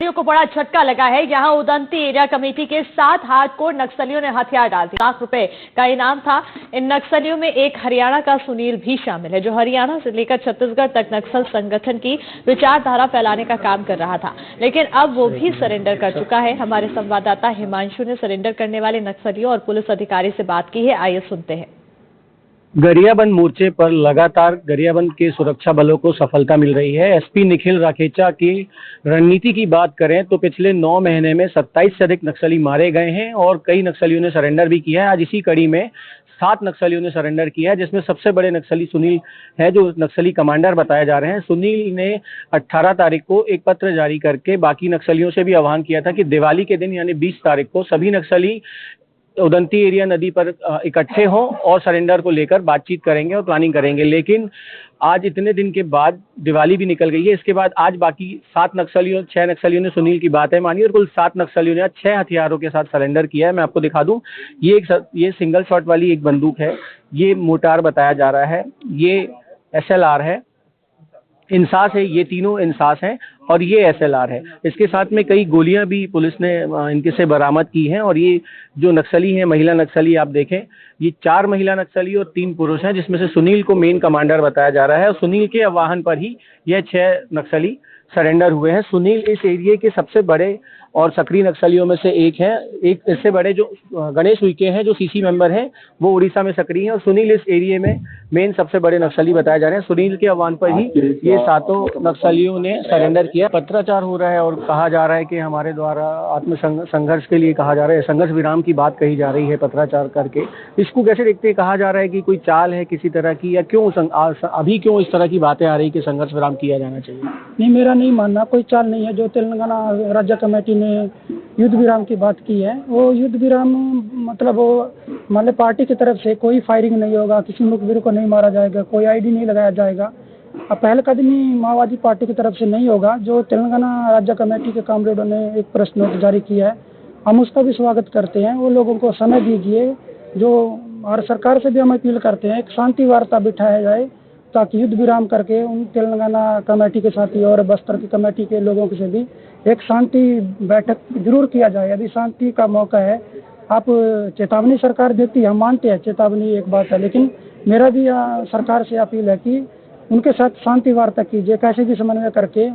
नक्सलियों को बड़ा झटका लगा है। यहां उदंती एरिया कमेटी के 7 हार्डकोर नक्सलियों ने हथियार डाल दिए। लाख रुपए का इनाम था। इन नक्सलियों में एक हरियाणा का सुनील भी शामिल है, जो हरियाणा से लेकर छत्तीसगढ़ तक नक्सल संगठन की विचारधारा फैलाने का काम कर रहा था, लेकिन अब वो भी सरेंडर कर चुका है। हमारे संवाददाता हिमांशु ने सरेंडर करने वाले नक्सलियों और पुलिस अधिकारी से बात की है। आइए सुनते हैं। गरियाबंद मोर्चे पर लगातार गरियाबंद के सुरक्षा बलों को सफलता मिल रही है। एसपी निखिल राखेचा की रणनीति की बात करें तो पिछले 9 महीने में 27 से अधिक नक्सली मारे गए हैं और कई नक्सलियों ने सरेंडर भी किया है। आज इसी कड़ी में 7 नक्सलियों ने सरेंडर किया है, जिसमें सबसे बड़े नक्सली सुनील है, जो नक्सली कमांडर बताए जा रहे हैं। सुनील ने 18 तारीख को एक पत्र जारी करके बाकी नक्सलियों से भी आह्वान किया था कि दिवाली के दिन यानी 20 तारीख को सभी नक्सली उदंती एरिया नदी पर इकट्ठे हों और सरेंडर को लेकर बातचीत करेंगे और प्लानिंग करेंगे। लेकिन आज इतने दिन के बाद दिवाली भी निकल गई है। इसके बाद आज बाकी 6 नक्सलियों ने सुनील की बातें मानी और कुल 7 नक्सलियों ने आज 6 हथियारों के साथ सरेंडर किया है। मैं आपको दिखा दूं, ये सिंगल शॉट वाली एक बंदूक है, ये मोटार बताया जा रहा है, ये SLR है, इंसास है, ये तीनों इंसास हैं और ये SLR है। इसके साथ में कई गोलियां भी पुलिस ने इनके से बरामद की हैं। और ये जो नक्सली हैं, महिला नक्सली, आप देखें, ये 4 महिला नक्सली और 3 पुरुष हैं, जिसमें से सुनील को मेन कमांडर बताया जा रहा है और सुनील के आह्वान पर ही यह 6 नक्सली सरेंडर हुए हैं। सुनील इस एरिया के सबसे बड़े और सक्रिय नक्सलियों में से एक है। एक इससे बड़े जो गणेश उइके हैं, जो CC मेंबर हैं, वो उड़ीसा में सक्रिय हैं और सुनील इस एरिया में मेन सबसे बड़े नक्सली बताए जा रहे हैं। सुनील के आह्वान पर ही ये 7 नक्सलियों ने सरेंडर किया। पत्राचार हो रहा है और कहा जा रहा है कि हमारे द्वारा संघर्ष के लिए कहा जा रहा है, संघर्ष विराम की बात कही जा रही है पत्राचार करके। इसको कैसे देखते हैं? कहा जा रहा है कि कोई चाल है किसी तरह की, या अभी क्यों इस तरह की बातें आ रही कि संघर्ष विराम किया जाना चाहिए? नहीं, मेरा नहीं मानना कोई चाल नहीं है। जो तेलंगाना राज्य कमेटी ने युद्ध विराम की बात की है, वो युद्ध विराम मतलब पार्टी की तरफ से कोई फायरिंग नहीं होगा, किसी मुखबिर को नहीं मारा जाएगा, कोई ID नहीं लगाया जाएगा। अब पहलकदमी माओवादी पार्टी की तरफ से नहीं होगा। जो तेलंगाना राज्य कमेटी के कामरेडों ने एक प्रेस नोट जारी किया है, हम उसका भी स्वागत करते हैं। वो लोगों को समय दीजिए। जो और सरकार से भी हम अपील करते हैं, एक शांति वार्ता बिठाया जाए ताकि युद्ध विराम करके उन तेलंगाना कमेटी के साथी और बस्तर की कमेटी के लोगों से भी एक शांति बैठक जरूर किया जाए। यदि शांति का मौका है, आप चेतावनी सरकार देती है, हम मानते हैं चेतावनी एक बात है, लेकिन मेरा भी सरकार से अपील है कि उनके साथ शांति वार्ता कीजिए, कैसे भी समन्वय करके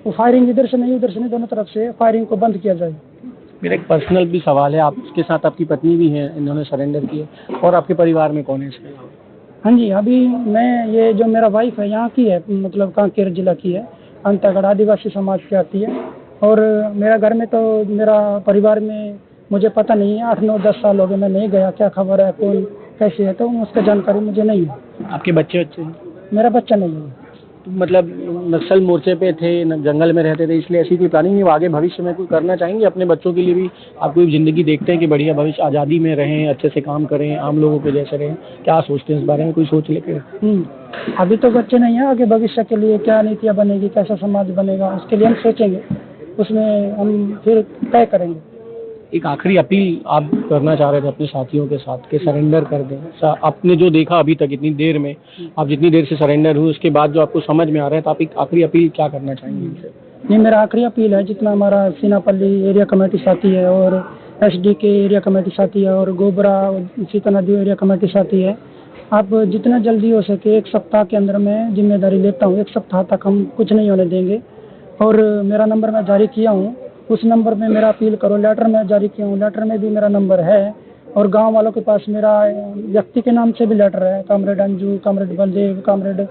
वो फायरिंग इधर से नहीं उधर से नहीं, दोनों तरफ से फायरिंग को बंद किया जाए। मेरा एक पर्सनल भी सवाल है, आपके साथ आपकी पत्नी भी है, इन्होंने सरेंडर किया, और आपके परिवार में कौन है इसमें? हाँ जी, अभी मैं ये जो मेरा वाइफ है यहाँ की है, मतलब कांकेर जिला की है, अंतागढ़ आदिवासी समाज की आती है। और मेरा घर में तो मेरा परिवार में मुझे पता नहीं है, 8-9-10 साल हो गए मैं नहीं गया, क्या खबर है, कौन कैसे है, तो उसका जानकारी मुझे नहीं है। आपके बच्चे? मेरा बच्चा नहीं है। तो मतलब नक्सल मोर्चे पे थे, जंगल में रहते थे, इसलिए ऐसी कोई प्लानिंग नहीं? आगे भविष्य में कोई करना चाहेंगे अपने बच्चों के लिए भी? आप कोई जिंदगी देखते हैं कि बढ़िया भविष्य, आज़ादी में रहें, अच्छे से काम करें, आम लोगों के जैसे रहें? क्या सोचते हैं इस बारे में? कोई सोच लेके? अभी तो बच्चे नहीं है, आगे भविष्य के लिए क्या नीतियाँ बनेगी, कैसा समाज बनेगा, उसके लिए हम सोचेंगे, उसमें हम फिर तय करेंगे। एक आखिरी अपील आप करना चाह रहे थे अपने साथियों के साथ कि सरेंडर कर दें। आपने जो देखा अभी तक इतनी देर में, आप जितनी देर से सरेंडर हुए, उसके बाद जो आपको समझ में आ रहा है, तो आप एक आखिरी अपील क्या करना चाहेंगे इनसे? नहीं, मेरा आखिरी अपील है, जितना हमारा सीनापल्ली एरिया कमेटी साथी है और SD के एरिया कमेटी साथी है और गोबरा सीतानदी एरिया कमेटी साथी है, आप जितना जल्दी हो सके 1 सप्ताह के अंदर मैं जिम्मेदारी लेता हूँ। 1 सप्ताह तक हम कुछ नहीं होने देंगे। और मेरा नंबर मैं जारी किया हूँ, उस नंबर में मेरा अपील करो। लेटर में जारी किया हूँ, लेटर में भी मेरा नंबर है। और गांव वालों के पास मेरा व्यक्ति के नाम से भी लेटर है, comrade Anju, comrade Baldev, comrade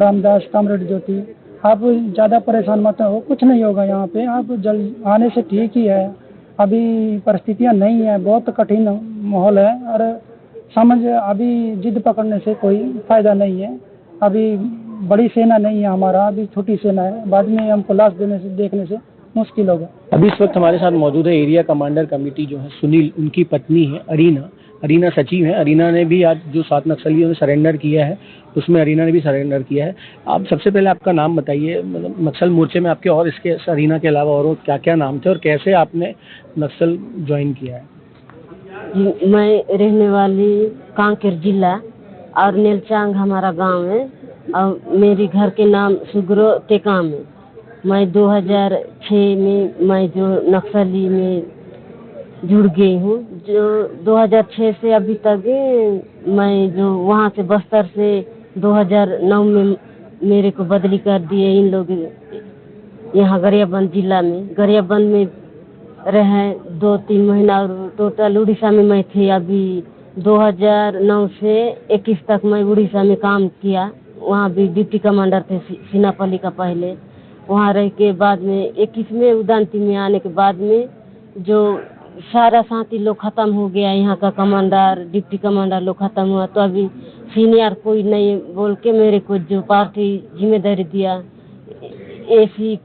Ramdas, comrade Jyoti. आप ज़्यादा परेशान मत हो, कुछ नहीं होगा यहाँ पे। आप जल्द आने से ठीक ही है। अभी परिस्थितियाँ नहीं है, बहुत कठिन माहौल है और अभी जिद पकड़ने से कोई फायदा नहीं है। अभी बड़ी सेना नहीं है हमारा, अभी छोटी सेना है। बाद में हमको लाश देखने से मुश्किल होगा। अभी इस वक्त हमारे साथ मौजूद है एरिया कमांडर कमेटी जो है सुनील, उनकी पत्नी है अरीना सचिव है। अरीना ने भी आज जो 7 नक्सलियों ने सरेंडर किया है, उसमें अरीना ने भी सरेंडर किया है। आप सबसे पहले आपका नाम बताइए, मतलब नक्सल मोर्चे में आपके और इसके अरीना के अलावा और क्या क्या नाम थे और कैसे आपने नक्सल ज्वाइन किया है? मैं रहने वाली कांकेर जिला और नेलचांग हमारा गांव है और मेरी घर के नाम सुग्रो टेकाम है। मैं 2006 में मैं जो नक्सली में जुड़ गई हूँ। जो 2006 से अभी तक मैं जो वहाँ से बस्तर से 2009 में मेरे को बदली कर दिए इन लोग यहाँ गरियाबंद जिला में। गरियाबंद में रहे 2-3 महीना और टोटल उड़ीसा में मैं थी। अभी 2009 से 21 तक मैं उड़ीसा में काम किया। वहाँ भी डिप्टी कमांडर थे सीनापल्ली का पहले। वहाँ रह के बाद में 21 में उदंती में आने के बाद में जो सारा साथी लोग खत्म हो गया, यहाँ का कमांडर डिप्टी कमांडर लोग खत्म हुआ, तो अभी सीनियर कोई नहीं बोल के मेरे को जो पार्टी जिम्मेदारी दिया, एसी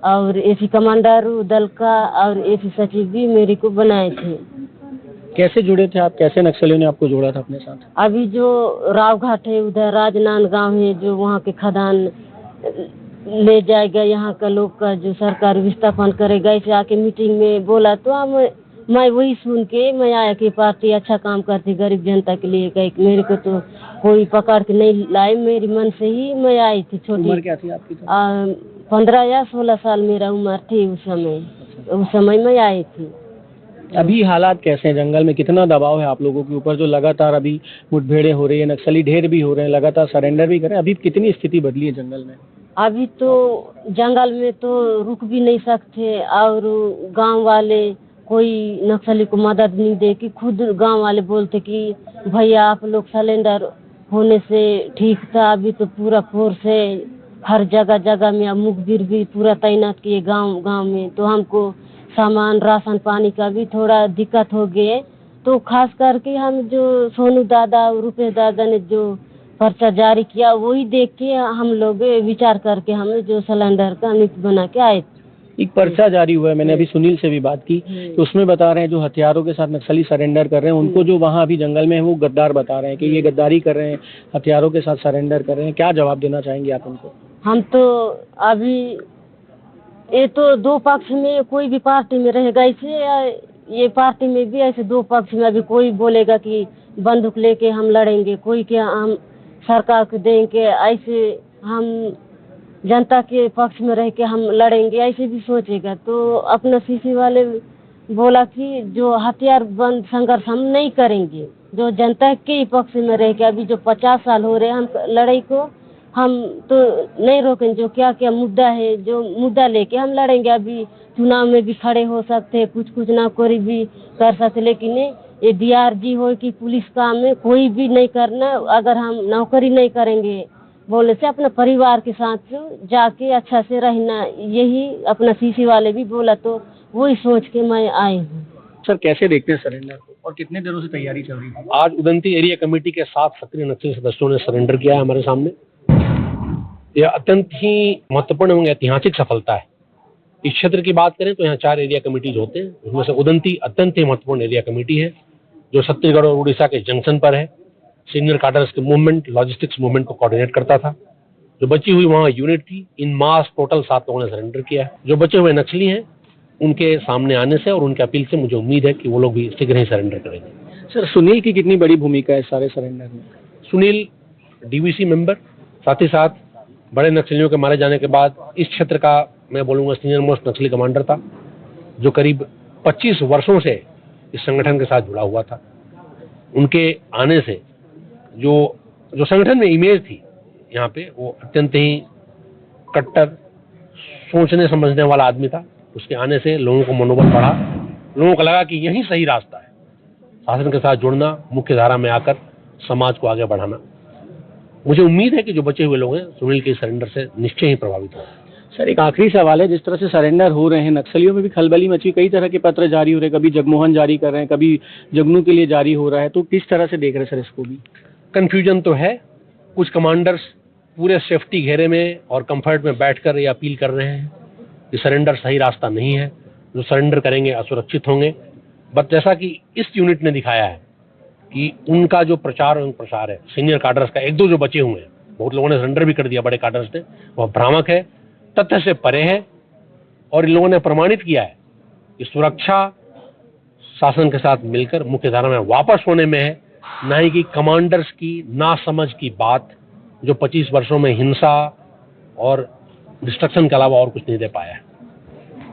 और एसी कमांडर दल का और एसी सचिव भी मेरे को बनाए थे। कैसे जुड़े थे आप, कैसे नक्सलियों ने आपको जोड़ा था अपने साथ? अभी जो रावघाट है उधर राजनांद गांव है, जो वहाँ के खदान ले जाएगा, यहाँ का लोग का जो सरकार विस्थापन करेगा, इसे आके मीटिंग में बोला तो मैं वही सुन के मैं आया कि पार्टी अच्छा काम करती गरीब जनता के लिए। कहीं मेरे को तो कोई पकड़ के नहीं लाए, मेरी मन से ही मैं आई थी। छोटी उम्र क्या थी आपकी? 15 या 16 साल मेरा उम्र थी उस समय मैं आई थी। अभी हालात कैसे हैं जंगल में? कितना दबाव है आप लोगों के ऊपर, जो लगातार अभी मुठभेड़ें हो रही है, नक्सली ढेर भी हो रहे हैं, लगातार सरेंडर भी कर रहे हैं? अभी कितनी स्थिति बदली है जंगल में? अभी तो जंगल में तो रुक भी नहीं सकते और गांव वाले कोई नक्सली को मदद नहीं दे कि खुद गांव वाले बोलते कि भैया आप लोग सिलेंडर होने से ठीक था। अभी तो पूरा फोर्स है, हर जगह जगह में मुखबिर भी पूरा तैनात किए गांव गांव में, तो हमको सामान राशन पानी का भी थोड़ा दिक्कत हो गए। तो खास करके हम जो सोनू दादा और रुपेश दादा ने जो पर्चा जारी किया वही देख के हम लोग विचार करके हमें जो सिलेंडर का नीति बना के आए। एक पर्चा जारी हुआ है, मैंने अभी सुनील से भी बात की, तो उसमें बता रहे हैं जो हथियारों के साथ नक्सली सरेंडर कर रहे हैं उनको जो वहाँ अभी जंगल में है वो गद्दार बता रहे हैं कि ये गद्दारी कर रहे हैं, हथियारों के साथ सरेंडर कर रहे हैं। क्या जवाब देना चाहेंगे आप उनको? हम तो अभी ये तो दो पक्ष में कोई भी पार्टी में रहेगा, इसे ये पार्टी में भी ऐसे दो पक्ष में अभी कोई बोलेगा कि बंदूक लेके हम लड़ेंगे, कोई क्या हम सरकार को देंगे, ऐसे हम जनता के पक्ष में रह के हम लड़ेंगे, ऐसे भी सोचेगा। तो अपना सीसी वाले बोला कि जो हथियार बंद संघर्ष हम नहीं करेंगे, जो जनता के पक्ष में रह के अभी जो 50 साल हो रहे हैं हम लड़ाई को हम तो नहीं रोकेंगे। जो क्या क्या मुद्दा है, जो मुद्दा लेके हम लड़ेंगे। अभी चुनाव में भी खड़े हो सकते, कुछ नौकरी भी कर सकते, लेकिन ये DRG हो कि पुलिस काम में कोई भी नहीं करना। अगर हम नौकरी नहीं करेंगे बोले से अपने परिवार के साथ जाके अच्छा से रहना, यही अपना सीसी वाले भी बोला, तो वही सोच के मैं आई हूँ। सर कैसे देखते हैं सरेंडर को और कितने दिनों से तैयारी चल रही थी? आज उदंती एरिया कमेटी के 7 सक्रिय नक्सली सदस्यों ने सरेंडर किया है हमारे सामने। यह अत्यंत ही महत्वपूर्ण एवं ऐतिहासिक सफलता है। इस क्षेत्र की बात करें तो यहाँ 4 एरिया कमेटीज होते हैं, उसमें से उदंती अत्यंत ही महत्वपूर्ण एरिया कमेटी है जो छत्तीसगढ़ और उड़ीसा के जंक्शन पर है। सीनियर कार्डर्स के मूवमेंट, लॉजिस्टिक्स मूवमेंट को कोऑर्डिनेट करता था। जो बची हुई वहाँ यूनिट थी, इन मास टोटल 7 लोगों ने सरेंडर किया है। जो बचे हुए नक्सली हैं उनके सामने आने से और उनके अपील से मुझे उम्मीद है कि वो लोग भी शीघ्र ही सरेंडर करेंगे। सर सुनील की कितनी बड़ी भूमिका है सारे सरेंडर में? सुनील DVC मेंबर, साथ ही साथ बड़े नक्सलियों के मारे जाने के बाद इस क्षेत्र का मैं बोलूँगा सीनियर मोस्ट नक्सली कमांडर था, जो करीब 25 वर्षों से इस संगठन के साथ जुड़ा हुआ था। उनके आने से जो संगठन में इमेज थी यहाँ पे, वो अत्यंत ही कट्टर सोचने समझने वाला आदमी था। उसके आने से लोगों को मनोबल बढ़ा, लोगों को लगा कि यही सही रास्ता है, शासन के साथ जुड़ना, मुख्य धारा में आकर समाज को आगे बढ़ाना। मुझे उम्मीद है कि जो बचे हुए लोग हैं सुनील के सरेंडर से निश्चय ही प्रभावित होंगे। सर एक आखिरी सवाल है, जिस तरह से सरेंडर हो रहे हैं नक्सलियों में भी खलबली मची, कई तरह के पत्र जारी हो रहे हैं, कभी जगमोहन जारी कर रहे हैं, कभी जगनू के लिए जारी हो रहा है, तो किस तरह से देख रहे हैं सर इसको भी? कंफ्यूजन तो है। कुछ कमांडर्स पूरे सेफ्टी घेरे में और कंफर्ट में बैठकर ये अपील कर रहे हैं कि सरेंडर सही रास्ता नहीं है, जो सरेंडर करेंगे असुरक्षित होंगे। बट जैसा कि इस यूनिट ने दिखाया है कि उनका जो प्रचार एवं प्रसार है, सीनियर कार्डर्स का 1-2 जो बचे हुए हैं, बहुत लोगों ने सरेंडर भी कर दिया बड़े कार्डर्स ने, वह भ्रामक है, तथ्य से परे है। और इन लोगों ने प्रमाणित किया है कि सुरक्षा शासन के साथ मिलकर मुख्य धारा में वापस होने में है, न ही कि कमांडर्स की नासमझ की बात जो 25 वर्षों में हिंसा और डिस्ट्रक्शन के अलावा और कुछ नहीं दे पाया है।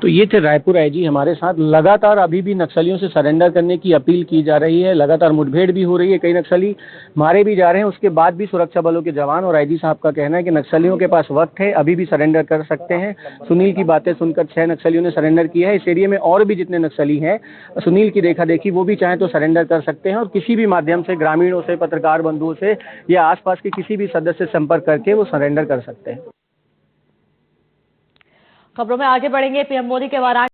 तो ये थे रायपुर आईजी हमारे साथ। लगातार अभी भी नक्सलियों से सरेंडर करने की अपील की जा रही है, लगातार मुठभेड़ भी हो रही है, कई नक्सली मारे भी जा रहे हैं। उसके बाद भी सुरक्षा बलों के जवान और आईजी साहब का कहना है कि नक्सलियों के पास वक्त है, अभी भी सरेंडर कर सकते हैं। सुनील की बातें सुनकर 6 नक्सलियों ने सरेंडर किया है। इस एरिया में और भी जितने नक्सली हैं, सुनील की देखा देखी वो भी चाहें तो सरेंडर कर सकते हैं और किसी भी माध्यम से, ग्रामीणों से, पत्रकार बंधुओं से या आसपास के किसी भी सदस्य से संपर्क करके वो सरेंडर कर सकते हैं। खबरों में आगे बढ़ेंगे। पीएम मोदी के वाराणसी